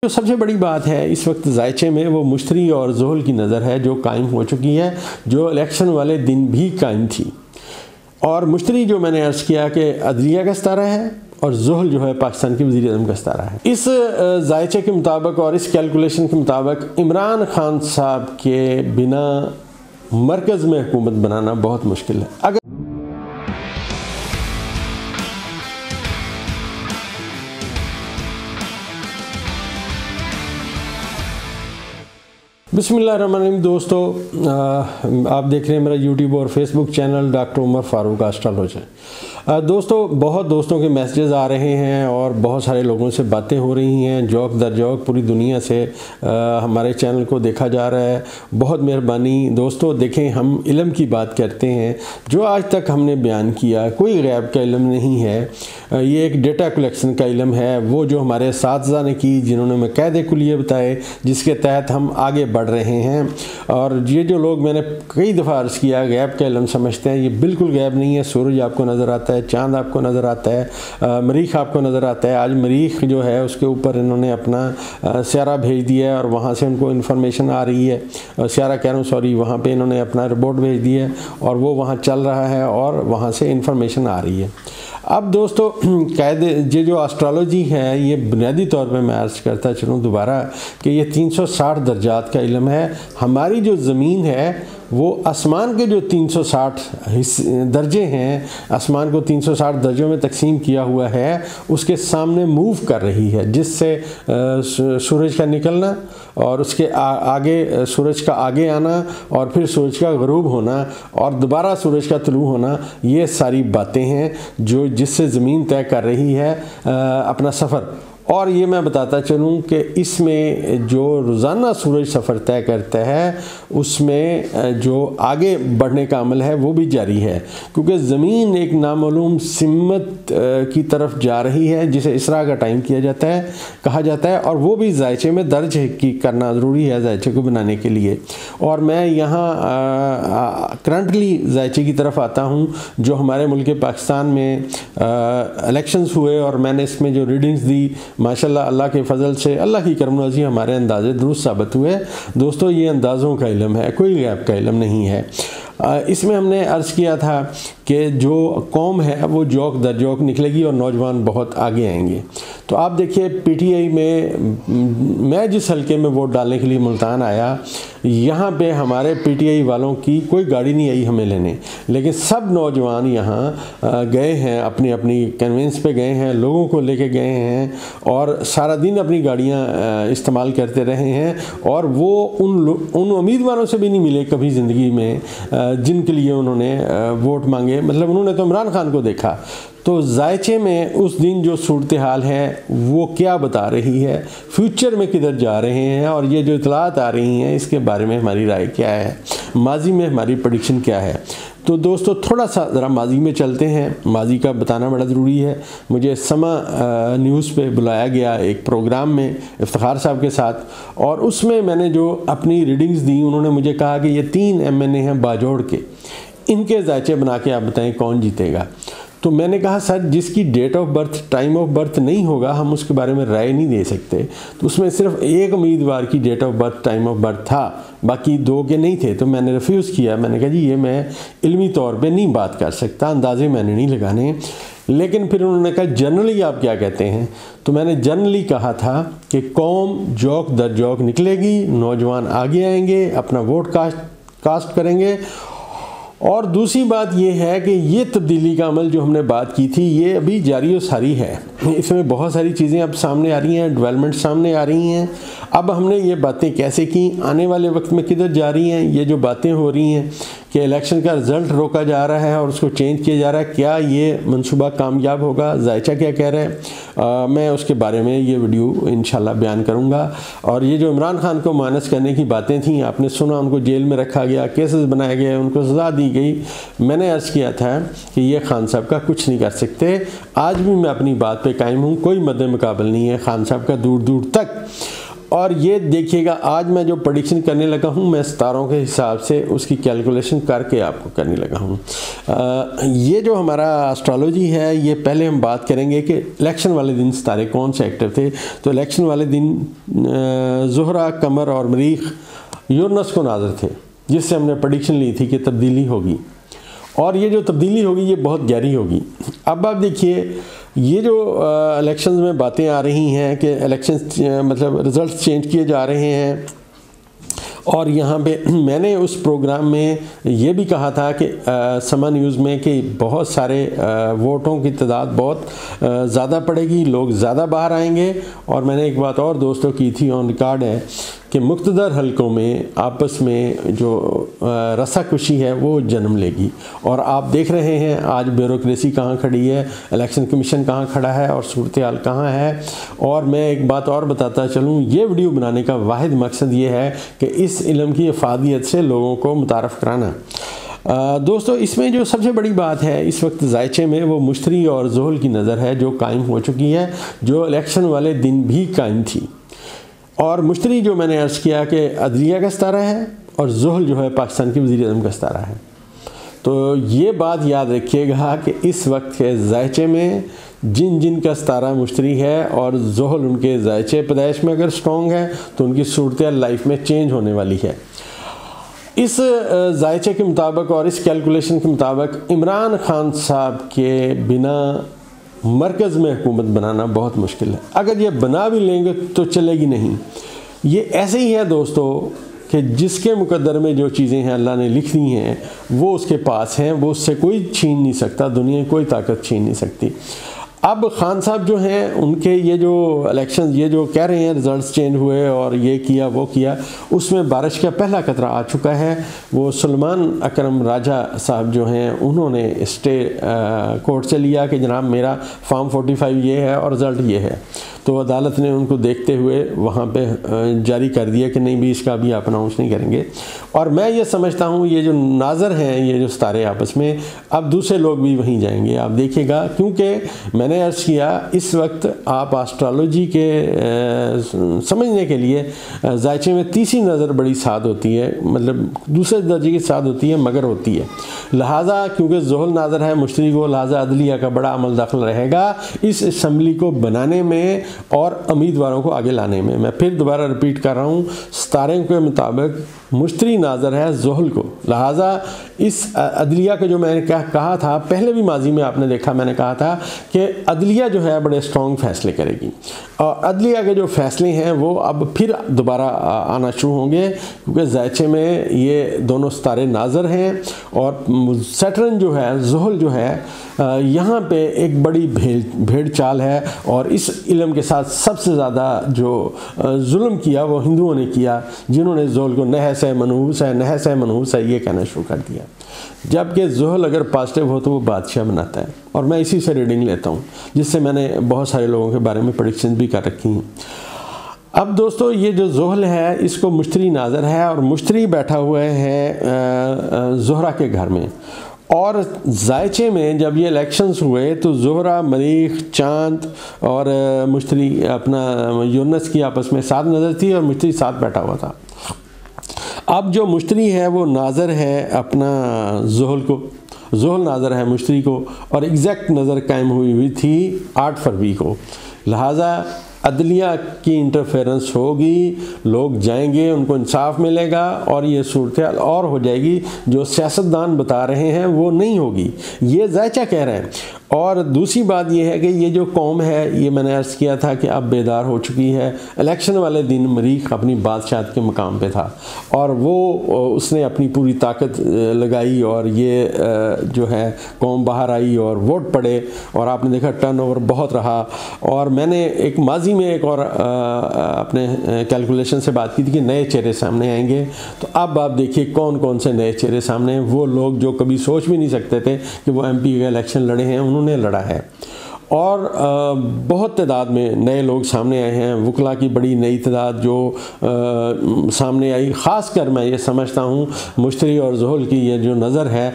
जो सबसे बड़ी बात है इस वक्त जायचे में वो मुश्तरी और ज़ोहल की नज़र है जो कायम हो चुकी है, जो इलेक्शन वाले दिन भी कायम थी। और मुश्तरी जो मैंने अर्ज़ किया कि अदलिया का सितारा है और ज़ोहल जो है पाकिस्तान के वज़ीर आज़म का सितारा है। इस जायचे के मुताबिक और इस कैलकुलेशन के मुताबिक इमरान खान साहब के बिना मरकज़ में हुकूमत बनाना बहुत मुश्किल है। अगर बिस्मिल्लाहिर्रहमानिर्रहीम दोस्तों, आप देख रहे हैं मेरा यूट्यूब और Facebook channel doctor Umar Farooq astrologer. दोस्तों, बहुत दोस्तों के मैसेजेस आ रहे हैं और बहुत सारे लोगों से बातें हो रही हैं, जौक दर जौक पूरी दुनिया से हमारे चैनल को देखा जा रहा है। बहुत मेहरबानी दोस्तों। देखें, हम इल्म की बात करते हैं, जो आज तक हमने बयान किया कोई गैब का इल्म नहीं है। ये एक डेटा कलेक्शन का इल्म है, वो जो हमारे साथज़ा ने की, जिन्होंने मकायदे कुलिये बताए, जिसके तहत हम आगे बढ़ रहे हैं। और ये जो लोग, मैंने कई दफ़ा अर्ज़ किया, गैब का इल्म समझते हैं, ये बिल्कुल गैब नहीं है। सूरज आपको नज़र आता है, चांद आपको नज़र आता है, मरीख आपको नज़र आता है। आज मरीख जो है उसके ऊपर इन्होंने अपना स्यारा भेज दिया है और वहाँ से उनको इन्फॉर्मेशन आ रही है। स्यारा कह रहा हूँ, सॉरी, वहाँ पे इन्होंने अपना रिपोर्ट भेज दी है और वो वहाँ चल रहा है और वहाँ से इन्फॉर्मेशन आ रही है। अब दोस्तों, कायदे ये जो एस्ट्रोलॉजी है, ये बुनियादी तौर पे मैं अर्ज़ करता चलूँ दोबारा कि ये 360 दर्जात का इल्म है। हमारी जो ज़मीन है वो आसमान के जो 360 दर्जे हैं, आसमान को 360 दर्जों में तकसीम किया हुआ है, उसके सामने मूव कर रही है, जिससे सूरज का निकलना और उसके आगे सूरज का आगे आना और फिर सूरज का ग़रूब होना और दोबारा सूरज का तुलू होना, ये सारी बातें हैं जो जिससे ज़मीन तय कर रही है अपना सफ़र। और ये मैं बताता चलूँ कि इसमें जो रोज़ाना सूरज सफ़र तय करता है, उसमें जो आगे बढ़ने का अमल है वो भी जारी है, क्योंकि ज़मीन एक नामालूम सिमत की तरफ जा रही है, जिसे इसरा का टाइम किया जाता है, कहा जाता है, और वो भी जायचे में दर्ज की करना ज़रूरी है जायचे को बनाने के लिए। और मैं यहाँ करंटली जायचे की तरफ आता हूँ, जो हमारे मुल्क पाकिस्तान में इलेक्शंस हुए और मैंने इसमें जो रीडिंग्स दी, माशाल्लाह अल्लाह के फजल से, अल्लाह की करमनवाज़ी, हमारे अंदाज़े दुरुस्त साबित हुए। दोस्तों, ये अंदाज़ों का इल्म है, कोई गैब का इल्म नहीं है। इसमें हमने अर्ज़ किया था कि जो कौम है वो जौक दर जौक निकलेगी और नौजवान बहुत आगे आएंगे। तो आप देखिए, पीटीआई में मैं जिस हल्के में वोट डालने के लिए मुल्तान आया, यहाँ पे हमारे पीटीआई वालों की कोई गाड़ी नहीं आई हमें लेने, लेकिन सब नौजवान यहाँ गए हैं, अपनी अपनी कन्वेंस पे गए हैं, लोगों को लेके गए हैं और सारा दिन अपनी गाड़ियाँ इस्तेमाल करते रहे हैं। और वो उन उम्मीदवारों से भी नहीं मिले कभी ज़िंदगी में जिनके लिए उन्होंने वोट मांगे। मतलब उन्होंने तो इमरान खान को देखा। तो जायचे में उस दिन जो सूरत हाल है वो क्या बता रही है, फ्यूचर में किधर जा रहे हैं, और ये जो इतलात आ रही हैं इसके बारे में हमारी राय क्या है, माजी में हमारी प्रेडिक्शन क्या है। तो दोस्तों, थोड़ा सा ज़रा माजी में चलते हैं। माजी का बताना बड़ा ज़रूरी है। मुझे समा न्यूज़ पे बुलाया गया एक प्रोग्राम में इफ्तिखार साहब के साथ, और उसमें मैंने जो अपनी रीडिंग्स दी, उन्होंने मुझे कहा कि ये 3 MNA हैं बाजोड़ के, इनके जायचे बना के आप बताएं कौन जीतेगा। तो मैंने कहा, सर, जिसकी date of birth, time of birth नहीं होगा, हम उसके बारे में राय नहीं दे सकते। तो उसमें सिर्फ एक उम्मीदवार की date of birth, time of birth था, बाकी 2 के नहीं थे। तो मैंने रिफ्यूज़ किया। मैंने कहा, जी ये मैं इल्मी तौर पे नहीं बात कर सकता, अंदाजे मैंने नहीं लगाने। लेकिन फिर उन्होंने कहा, जनरली आप क्या कहते हैं? तो मैंने जनरली कहा था कि कौम जौक दर जौक निकलेगी, नौजवान आगे आएंगे, अपना वोट कास्ट करेंगे। और दूसरी बात यह है कि ये तब्दीली का अमल जो हमने बात की थी, ये अभी जारी और सारी है। इसमें बहुत सारी चीज़ें अब सामने आ रही हैं, डेवलपमेंट सामने आ रही हैं। अब हमने ये बातें कैसे की, आने वाले वक्त में किधर जा रही हैं, ये जो बातें हो रही हैं कि इलेक्शन का रिज़ल्ट रोका जा रहा है और उसको चेंज किया जा रहा है, क्या ये मंसूबा कामयाब होगा, जायचा क्या कह रहे हैं, मैं उसके बारे में ये वीडियो इंशाल्लाह बयान करूँगा। और ये जो इमरान खान को मानस करने की बातें थी, आपने सुना, उनको जेल में रखा गया, केसेस बनाए गए, उनको सज़ा दी गई। मैंने अर्ज़ किया था कि ये खान साहब का कुछ नहीं कर सकते। आज भी मैं अपनी बात पे कायम हूँ, कोई मद्दे मुकाबल नहीं है खान साहब का दूर दूर तक। और ये देखिएगा, आज मैं जो प्रेडिक्शन करने लगा हूँ मैं सितारों के हिसाब से उसकी कैलकुलेशन करके आपको करने लगा हूँ। ये जो हमारा एस्ट्रोलॉजी है, ये पहले हम बात करेंगे कि इलेक्शन वाले दिन सितारे कौन से एक्टिव थे। तो इलेक्शन वाले दिन ज़ुहरा, कमर और मरीख यूरेनस को नाज़र थे, जिससे हमने प्रेडिक्शन ली थी कि तब्दीली होगी, और ये जो तब्दीली होगी ये बहुत गहरी होगी। अब आप देखिए, ये जो इलेक्शंस में बातें आ रही हैं कि इलेक्शंस मतलब रिज़ल्ट्स चेंज किए जा रहे हैं, और यहाँ पे मैंने उस प्रोग्राम में ये भी कहा था कि समा न्यूज़ में कि बहुत सारे वोटों की तादाद बहुत ज़्यादा पड़ेगी, लोग ज़्यादा बाहर आएंगे। और मैंने एक बात और दोस्तों की थी, ऑन रिकॉर्ड है, कि मुख्तदर हलकों में आपस में जो रसाकशी है वो जन्म लेगी। और आप देख रहे हैं आज ब्यूरोक्रेसी कहाँ खड़ी है, इलेक्शन कमीशन कहाँ खड़ा है और सूरत हाल कहाँ है। और मैं एक बात और बताता चलूँ, ये वीडियो बनाने का वाहिद मकसद ये है कि इस इल्म की अफादियत से लोगों को मुतारफ़ कराना। दोस्तों, इसमें जो सबसे बड़ी बात है इस वक्त ज़ायचे में, वो मुश्तरी और ज़ुहल की नज़र है जो कायम हो चुकी है, जो इलेक्शन वाले दिन भी कायम थी। और मुश्तरी जो मैंने अर्ज़ किया कि अदलिया का सितारा है, और ज़ुहल जो है पाकिस्तान की वज़ीर-ए-आज़म का सितारा है। तो ये बात याद रखिएगा कि इस वक्त के ज़ायचे में जिन जिन का सितारा मुश्तरी है और ज़ुहल उनके ज़ायचे पैदाइश में अगर स्ट्रॉन्ग है तो उनकी सूरत लाइफ में चेंज होने वाली है। इस ज़ायचे के मुताबिक और इस कैलकुलेशन के मुताबिक इमरान खान साहब के बिना मरकज़ में हुकूमत बनाना बहुत मुश्किल है। अगर ये बना भी लेंगे तो चलेगी नहीं। ये ऐसे ही है दोस्तों कि जिसके मुकद्दर में जो चीज़ें हैं अल्लाह ने लिख दी हैं वो उसके पास हैं, वो उससे कोई छीन नहीं सकता, दुनिया की कोई ताकत छीन नहीं सकती। अब खान साहब जो हैं उनके ये जो इलेक्शन, ये जो कह रहे हैं रिज़ल्ट्स चेंज हुए और ये किया वो किया, उसमें बारिश का पहला खतरा आ चुका है। वो सुलेमान अकरम राजा साहब जो हैं उन्होंने स्टे कोर्ट से लिया कि जनाब मेरा फॉर्म 45 ये है और रिज़ल्ट ये है। तो अदालत ने उनको देखते हुए वहाँ पे जारी कर दिया कि नहीं भी इसका भी आप अनाउंस नहीं करेंगे। और मैं ये समझता हूँ ये जो नाज़र हैं, ये जो सितारे आपस में, अब दूसरे लोग भी वहीं जाएंगे, आप देखिएगा। क्योंकि मैंने अर्ज़ किया इस वक्त आप एस्ट्रोलॉजी के समझने के लिए ज़ायचे में तीसरी नज़र बड़ी साद होती है, मतलब दूसरे दर्जे की साद होती है मगर होती है। लिहाजा क्योंकि ज़ुहल नाज़र है मुश्तरी को, लिहाजा अदलिया का बड़ा अमल दाखिल रहेगा इस असम्बली को बनाने में और उम्मीदवारों को आगे लाने में। मैं फिर दोबारा रिपीट कर रहा हूँ, सितारे के मुताबिक मुश्तरी नाज़र है ज़ुहल को, लिहाजा इस अदलिया का जो मैंने कहा था पहले भी माजी में आपने देखा, मैंने कहा था कि अदलिया जो है बड़े स्ट्रॉन्ग फैसले करेगी। और अदलिया के जो फैसले हैं वो अब फिर दोबारा आना शुरू होंगे, क्योंकि ज़ायचे में ये दोनों सितारे नाज़र हैं। और सैटर्न जो है, ज़ुहल जो है, यहाँ पे एक बड़ी भेड़ चाल है। और इस इल्म के साथ सबसे ज़्यादा जो जुल्म किया वो हिंदुओं ने किया, जिन्होंने ज़ुहल को नहस है मनहूस है, नहस है मनहूस है ये कहना शुरू कर दिया। जबकि ज़ुहल अगर पॉजिटिव हो तो वो बादशाह बनाता है। और मैं इसी से रीडिंग लेता हूँ, जिससे मैंने बहुत सारे लोगों के बारे में प्रेडिक्शन भी कर रखी हैं। अब दोस्तों, ये जो ज़ुहल है इसको मुश्तरी नाज़र है, और मुश्तरी बैठा हुआ है ज़ुहरा के घर में। और ज़ायचे में जब ये इलेक्शंस हुए तो ज़ुहरा, मरीख, चांद और मुश्तरी अपना यूरेनस की आपस में साथ नज़र थी और मुश्तरी साथ बैठा हुआ था। अब जो मुश्तरी है वो नाज़र है अपना ज़ुहल को, ज़ुहल नाज़र है मुश्तरी को, और एग्जैक्ट नज़र कायम हुई थी 8 फरवरी को। लिहाजा अदलिया की इंटरफेरेंस होगी, लोग जाएंगे, उनको इंसाफ मिलेगा और ये सूरत हाल और हो जाएगी। जो सियासतदान बता रहे हैं वो नहीं होगी, ये ज़ायचा कह रहे हैं। और दूसरी बात यह है कि ये जो कौम है, ये मैंने अर्ज़ किया था कि अब बेदार हो चुकी है। इलेक्शन वाले दिन मरीख अपनी बादशाहत के मकाम पे था और वो उसने अपनी पूरी ताकत लगाई और ये जो है कौम बाहर आई और वोट पड़े और आपने देखा टर्नओवर बहुत रहा। और मैंने एक माजी में एक और अपने कैलकुलेशन से बात की थी कि नए चेहरे सामने आएंगे। तो अब आप देखिए कौन कौन से नए चेहरे सामने, वो लोग जो कभी सोच भी नहीं सकते थे कि वो MP का इलेक्शन लड़े हैं, उन्होंने लड़ा है। और बहुत तादाद में नए लोग सामने आए हैं। वकला की बड़ी नई तादाद जो सामने आई, ख़ासकर मैं ये समझता हूँ मुश्तरी और ज़ुहल की ये जो नज़र है,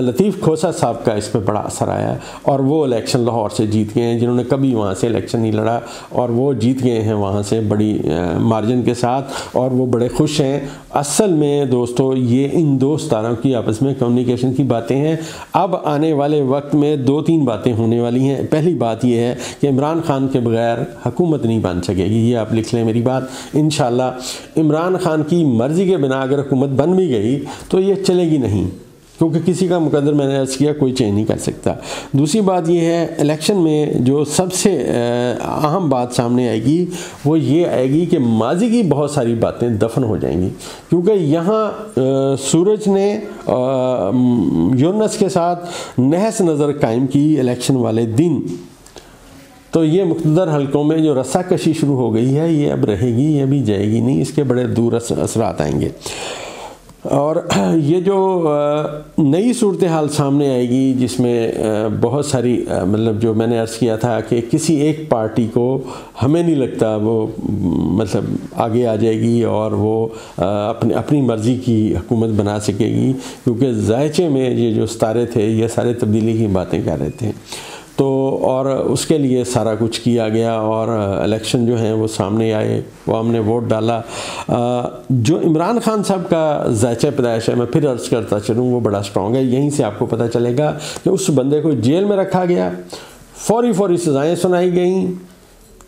लतीफ़ खोसा साहब का इस पर बड़ा असर आया है। और वो इलेक्शन लाहौर से जीत गए हैं, जिन्होंने कभी वहाँ से इलेक्शन नहीं लड़ा, और वो जीत गए हैं वहाँ से बड़ी मार्जिन के साथ, और वो बड़े खुश हैं। असल में दोस्तों ये इन दो सितारों की आपस में कम्युनिकेशन की बातें हैं। अब आने वाले वक्त में 2-3 बातें होने वाली हैं। पहली बात यह है कि इमरान खान के बगैर हुकूमत नहीं बन सकेगी, ये आप लिख लें मेरी बात। इंशाल्लाह इमरान खान की मर्ज़ी के बिना अगर हुकूमत बन भी गई तो ये चलेगी नहीं, क्योंकि किसी का मुकद्दर मैंने अर्ज़ किया कोई चेंज नहीं कर सकता। दूसरी बात यह है, इलेक्शन में जो सबसे अहम बात सामने आएगी वो ये आएगी कि माजी की बहुत सारी बातें दफन हो जाएंगी, क्योंकि यहाँ सूरज ने यूनुस के साथ नहस नज़र कायम की इलेक्शन वाले दिन। तो ये मुक़द्दर हलकों में जो रस्साकशी शुरू हो गई है ये अब रहेगी, ये भी जाएगी नहीं, इसके बड़े दूर असरात आएंगे। और ये जो नई सूरत हाल सामने आएगी जिसमें बहुत सारी मतलब जो मैंने अर्ज़ किया था कि किसी एक पार्टी को हमें नहीं लगता वो मतलब आगे आ जाएगी और वो अपनी मर्ज़ी की हुकूमत बना सकेगी, क्योंकि ज़ायचे में ये जो सितारे थे ये सारे तब्दीली की बातें कर रहे थे। तो और उसके लिए सारा कुछ किया गया और इलेक्शन जो हैं वो सामने आए, वो हमने वोट डाला। जो इमरान खान साहब का ज़ायचा पैदाइश है, मैं फिर अर्ज़ करता चलूँ, वो बड़ा स्ट्रॉन्ग है। यहीं से आपको पता चलेगा कि उस बंदे को जेल में रखा गया, फौरी सज़ाएँ सुनाई गई,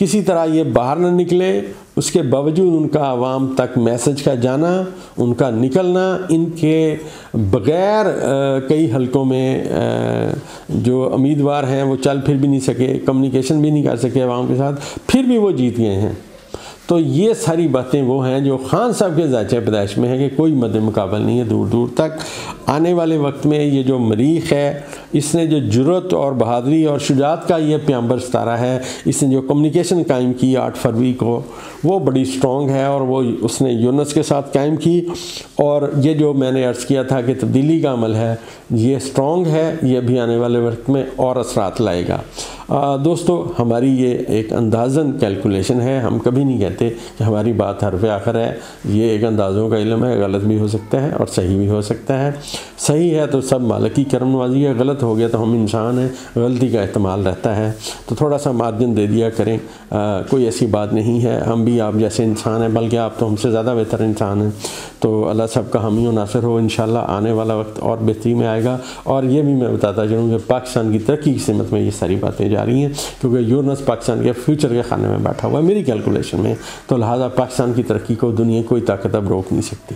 किसी तरह ये बाहर न निकले, उसके बावजूद उनका आवाम तक मैसेज का जाना, उनका निकलना, इनके बग़ैर कई हलकों में जो उम्मीदवार हैं वो चल फिर भी नहीं सके, कम्युनिकेशन भी नहीं कर सके आवाम के साथ, फिर भी वो जीत गए हैं। तो ये सारी बातें वो हैं जो खान साहब के ज़ायचे पैदाइश में है कि कोई मद्दे मुकाबल नहीं है दूर दूर तक। आने वाले वक्त में ये जो मरीख है, इसने जो जुर्रत और बहादुरी और शुजात का ये प्याम्बर सितारा है, इसने जो कम्युनिकेशन कायम की 8 फरवरी को, वो बड़ी स्ट्रॉन्ग है और वो उसने यूनुस के साथ कायम की। और ये जो मैंने अर्ज़ किया था कि तब्दीली का अमल है, ये स्ट्रॉन्ग है, ये भी आने वाले वक्त में और असरात लाएगा। दोस्तों हमारी ये एक अंदाज़न कैलकुलेशन है, हम कभी नहीं कहते कि हमारी बात हरफ़ आखिर है। ये एक अंदाज़ों का इल्म है, गलत भी हो सकता है और सही भी हो सकता है। सही है तो सब मालिक की करम नवाज़ी है, गलत हो गया तो हम इंसान हैं, गलती का एहतमाल रहता है, तो थोड़ा सा मार्जिन दे दिया करें। कोई ऐसी बात नहीं है, हम भी आप जैसे इंसान हैं, बल्कि आप तो हमसे ज़्यादा बेहतर इंसान हैं। तो अल्लाह सब का हामी व नासिर हो। इंशाल्लाह आने वाला वक्त और बेहतरी में आएगा। और ये भी मैं बताता चलूँ कि पाकिस्तान की तरक्की की सिमत में ये सारी बातें जा रही हैं, क्योंकि यूनुस पाकिस्तान के फ्यूचर के खाने में बैठा हुआ है मेरी कैलकुलेशन में। तो लिहाजा पाकिस्तान की तरक्की को दुनिया कोई ताकत अब रोक नहीं सकती।